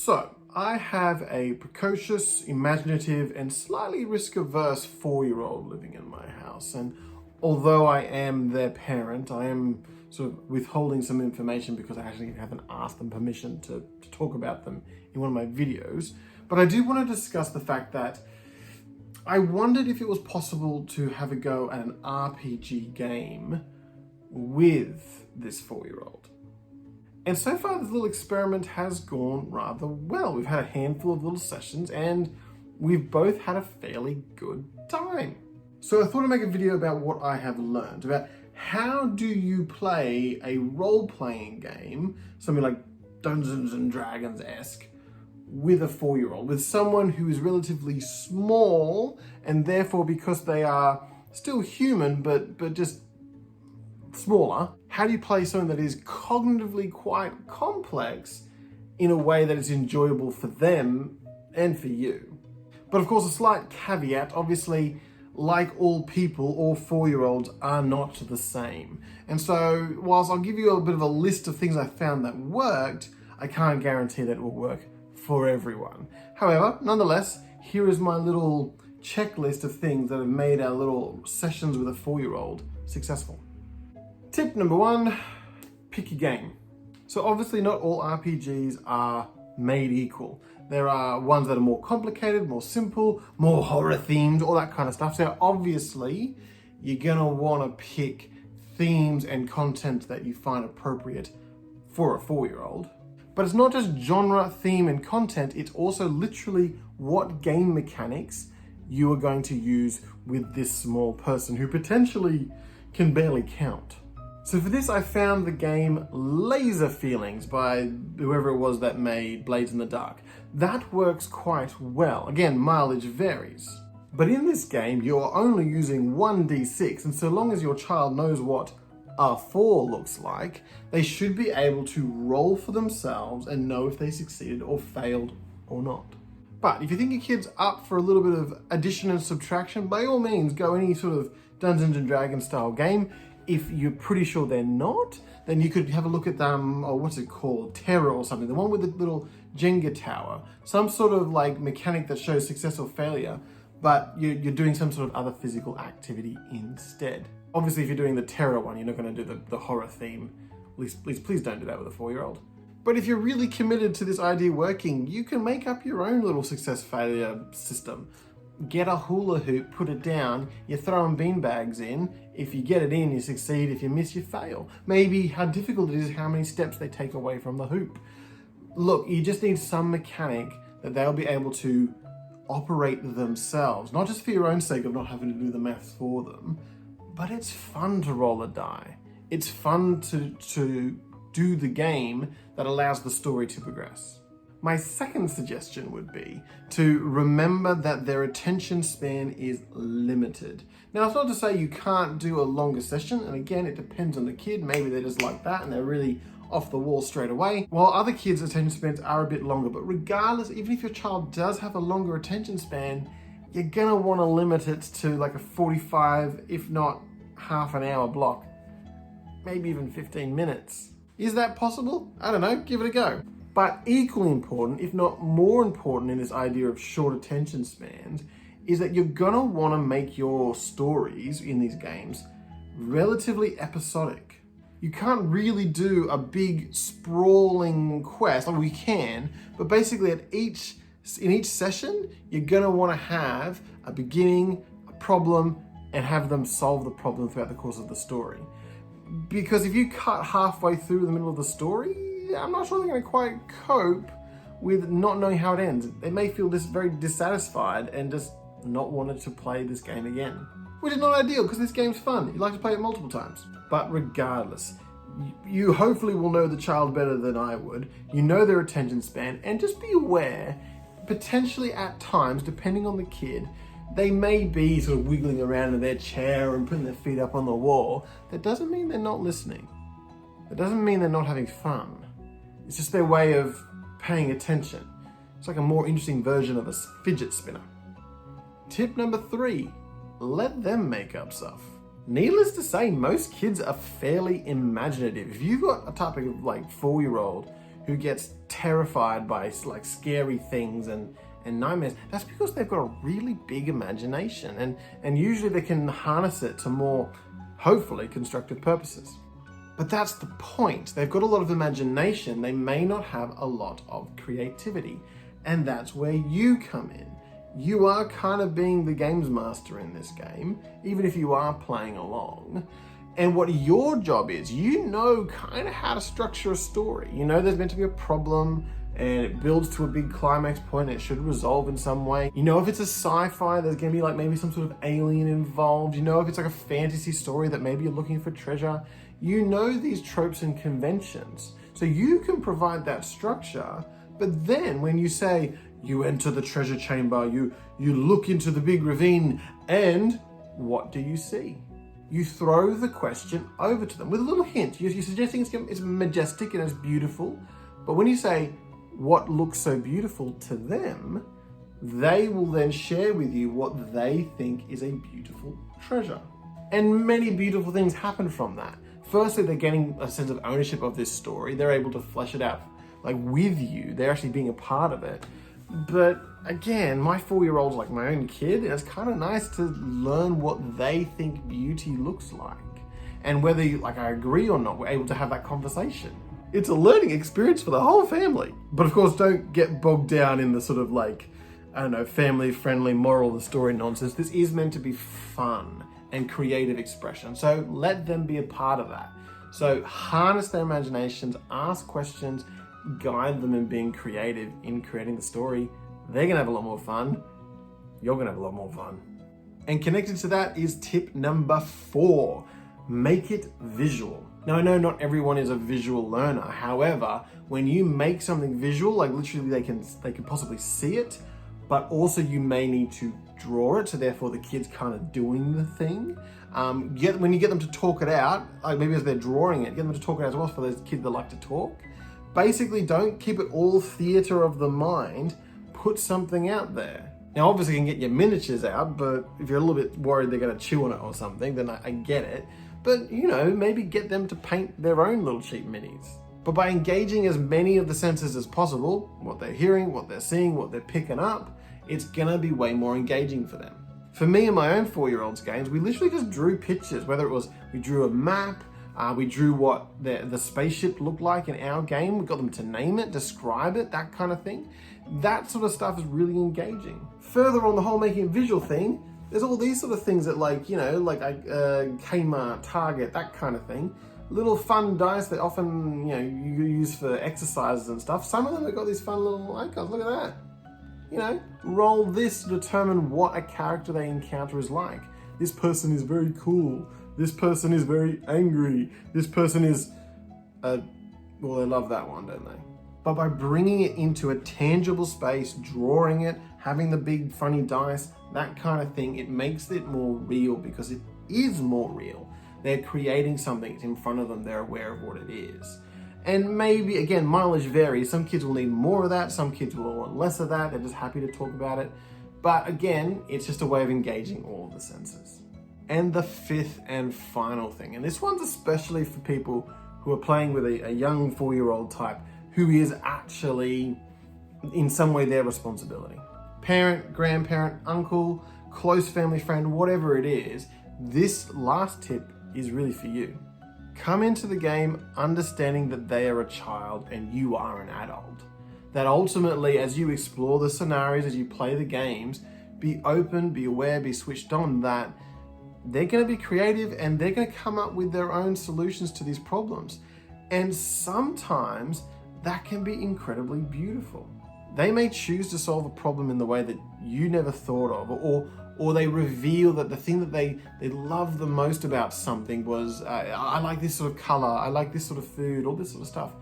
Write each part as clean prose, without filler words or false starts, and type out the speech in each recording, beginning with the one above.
So, I have a precocious, imaginative, and slightly risk-averse 4-year-old living in my house. And although I am their parent, I am sort of withholding some information because I actually haven't asked them permission to talk about them in one of my videos. But I do want to discuss the fact that I wondered if it was possible to have a go at an RPG game with this 4-year-old. And so far, this little experiment has gone rather well. We've had a handful of little sessions and we've both had a fairly good time. So I thought I'd make a video about what I have learned, about how do you play a role-playing game, something like Dungeons and Dragons-esque, with a 4-year-old, with someone who is relatively small, and therefore because they are still human, but just smaller, how do you play something that is cognitively quite complex in a way that is enjoyable for them and for you? But of course, a slight caveat, obviously, like all people, all 4-year-olds are not the same. And so, whilst I'll give you a bit of a list of things I found that worked, I can't guarantee that it will work for everyone. However, nonetheless, here is my little checklist of things that have made our little sessions with a 4-year-old successful. Tip number 1, pick your game. So obviously not all RPGs are made equal. There are ones that are more complicated, more simple, more horror themed, all that kind of stuff. So obviously you're gonna wanna pick themes and content that you find appropriate for a 4-year-old. But it's not just genre, theme, and content, it's also literally what game mechanics you are going to use with this small person who potentially can barely count. So for this, I found the game Laser Feelings by whoever it was that made Blades in the Dark. That works quite well. Again, mileage varies. But in this game, you're only using 1d6, and so long as your child knows what a 4 looks like, they should be able to roll for themselves and know if they succeeded or failed or not. But if you think your kid's up for a little bit of addition and subtraction, by all means, go any sort of Dungeons and Dragons style game. If you're pretty sure they're not, then you could have a look at them, or what's it called, Terror or something, the one with the little Jenga tower, some sort of like mechanic that shows success or failure, but you're doing some sort of other physical activity instead. Obviously, if you're doing the Terror one, you're not going to do the horror theme. Please don't do that with a 4-year-old. But if you're really committed to this idea working, you can make up your own little success failure system. Get a hula hoop, put it down, you're throwing beanbags in. If you get it in, you succeed. If you miss, you fail. Maybe how difficult it is, how many steps they take away from the hoop. Look, you just need some mechanic that they'll be able to operate themselves, not just for your own sake of not having to do the maths for them, but it's fun to roll a die. It's fun to do the game that allows the story to progress. My second suggestion would be to remember that their attention span is limited. Now, it's not to say you can't do a longer session, and again, it depends on the kid. Maybe they're just like that and they're really off the wall straight away, while other kids' attention spans are a bit longer. But regardless, even if your child does have a longer attention span, you're gonna wanna limit it to like a 45, if not half an hour block, maybe even 15 minutes. Is that possible? I don't know, give it a go. But equally important, if not more important in this idea of short attention spans, is that you're gonna wanna make your stories in these games relatively episodic. You can't really do a big sprawling quest, like we can, but basically in each session, you're gonna wanna have a beginning, a problem, and have them solve the problem throughout the course of the story. Because if you cut halfway through the middle of the story, I'm not sure they're going to quite cope with not knowing how it ends. They may feel very dissatisfied and just not wanted to play this game again. Which is not ideal because this game's fun. You like to play it multiple times. But regardless, you hopefully will know the child better than I would. You know their attention span, and just be aware, potentially at times, depending on the kid, they may be sort of wiggling around in their chair and putting their feet up on the wall. That doesn't mean they're not listening. That doesn't mean they're not having fun. It's just their way of paying attention. It's like a more interesting version of a fidget spinner. Tip number 3, let them make up stuff. Needless to say, most kids are fairly imaginative. If you've got a type of like 4-year-old who gets terrified by like scary things and nightmares, that's because they've got a really big imagination, and usually they can harness it to more, hopefully, constructive purposes. But that's the point. They've got a lot of imagination. They may not have a lot of creativity. And that's where you come in. You are kind of being the games master in this game, even if you are playing along. And what your job is, you know kind of how to structure a story. You know there's meant to be a problem and it builds to a big climax point and it should resolve in some way. You know if it's a sci-fi, there's gonna be like maybe some sort of alien involved. You know if it's like a fantasy story that maybe you're looking for treasure. You know these tropes and conventions. So you can provide that structure, but then when you say, you enter the treasure chamber, you look into the big ravine, and what do you see? You throw the question over to them with a little hint. You're suggesting it's majestic and it's beautiful, but when you say, what looks so beautiful to them, they will then share with you what they think is a beautiful treasure. And many beautiful things happen from that. Firstly, they're getting a sense of ownership of this story. They're able to flesh it out like with you. They're actually being a part of it. But again, my 4-year-old's like my own kid, and it's kind of nice to learn what they think beauty looks like. And whether I agree or not, we're able to have that conversation. It's a learning experience for the whole family. But of course, don't get bogged down in the sort of family-friendly moral of the story nonsense. This is meant to be fun and creative expression. So let them be a part of that. So harness their imaginations, ask questions, guide them in being creative in creating the story. They're gonna have a lot more fun. You're gonna have a lot more fun. And connected to that is tip number 4, make it visual. Now I know not everyone is a visual learner. However, when you make something visual, like literally they can possibly see it, but also you may need to draw it, so therefore the kid's kind of doing the thing. When you get them to talk it out, like maybe as they're drawing it, get them to talk it out as well for those kids that like to talk. Basically, don't keep it all theater of the mind, put something out there. Now obviously you can get your miniatures out, but if you're a little bit worried they're gonna chew on it or something, then I get it. But maybe get them to paint their own little cheap minis. But by engaging as many of the senses as possible, what they're hearing, what they're seeing, what they're picking up, it's gonna be way more engaging for them. For me and my own 4-year-old's games, we literally just drew pictures, whether it was we drew a map, we drew what the spaceship looked like in our game, we got them to name it, describe it, that kind of thing. That sort of stuff is really engaging. Further on the whole making it visual thing, there's all these sort of things that Kmart, Target, that kind of thing. Little fun dice that often, you use for exercises and stuff. Some of them have got these fun little icons, look at that. Roll this to determine what a character they encounter is like. This person is very cool. This person is very angry. This person is, they love that one, don't they? But by bringing it into a tangible space, drawing it, having the big funny dice, that kind of thing, it makes it more real because it is more real. They're creating something, it's in front of them, they're aware of what it is. And maybe, again, mileage varies. Some kids will need more of that, some kids will want less of that, they're just happy to talk about it. But again, it's just a way of engaging all of the senses. And the 5th and final thing, and this one's especially for people who are playing with a young 4-year-old type who is actually in some way their responsibility. Parent, grandparent, uncle, close family friend, whatever it is, this last tip is really for you. Come into the game understanding that they are a child and you are an adult. That ultimately, as you explore the scenarios, as you play the games, be open, be aware, be switched on that they're going to be creative and they're going to come up with their own solutions to these problems. And sometimes that can be incredibly beautiful. They may choose to solve a problem in the way that you never thought of, or they reveal that the thing that they love the most about something was, I like this sort of color, I like this sort of food, all this sort of stuff.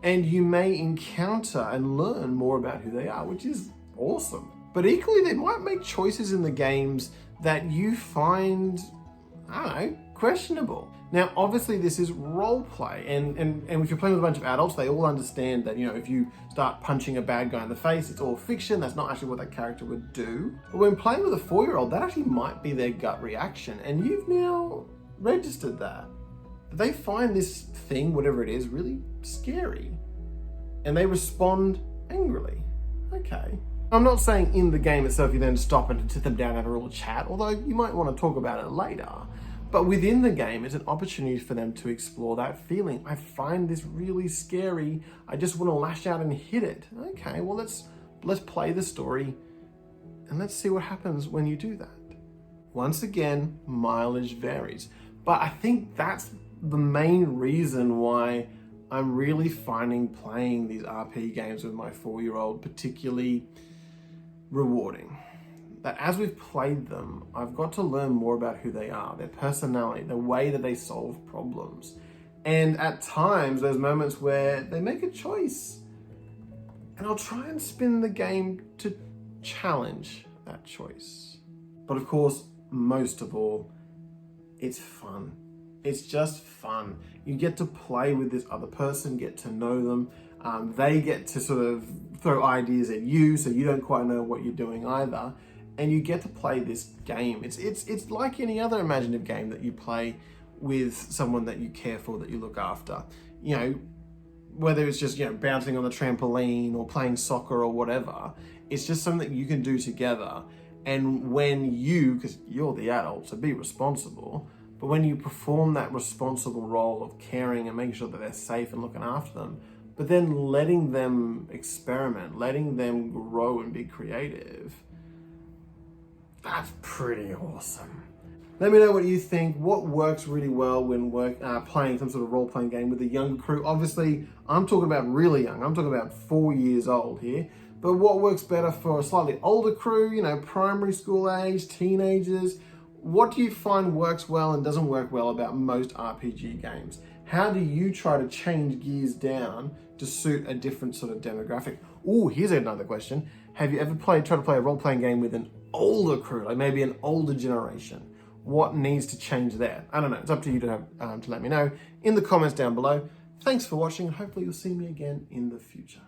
And you may encounter and learn more about who they are, which is awesome. But equally, they might make choices in the games that you find, questionable. Now, obviously this is role play, and if you're playing with a bunch of adults, they all understand that, if you start punching a bad guy in the face, it's all fiction, that's not actually what that character would do. But when playing with a 4-year-old, that actually might be their gut reaction, and you've now registered that. They find this thing, whatever it is, really scary. and they respond angrily. Okay. I'm not saying in the game itself you then stop and sit them down and have a real chat, although you might want to talk about it later. But within the game, it's an opportunity for them to explore that feeling. I find this really scary. I just want to lash out and hit it. Okay, well let's play the story and let's see what happens when you do that. Once again, mileage varies. But I think that's the main reason why I'm really finding playing these RP games with my 4-year-old particularly rewarding. That as we've played them, I've got to learn more about who they are, their personality, the way that they solve problems. And at times, there's moments where they make a choice. And I'll try and spin the game to challenge that choice. But of course, most of all, it's fun. It's just fun. You get to play with this other person, get to know them. They get to sort of throw ideas at you, so you don't quite know what you're doing either. And you get to play this game. It's like any other imaginative game that you play with someone that you care for, that you look after. You know, whether it's just, bouncing on the trampoline or playing soccer or whatever, it's just something that you can do together. And when you, because you're the adult, so be responsible, but when you perform that responsible role of caring and making sure that they're safe and looking after them, but then letting them experiment, letting them grow and be creative, that's pretty awesome. Let me know what you think. What works really well when playing some sort of role-playing game with a younger crew? Obviously, I'm talking about really young. I'm talking about 4 years old here. But what works better for a slightly older crew, primary school age, teenagers? What do you find works well and doesn't work well about most RPG games? How do you try to change gears down to suit a different sort of demographic? Oh, here's another question. Have you ever tried to play a role-playing game with an older crew, like maybe an older generation? What needs to change there? I don't know. It's up to you to let me know in the comments down below. Thanks for watching, and hopefully you'll see me again in the future.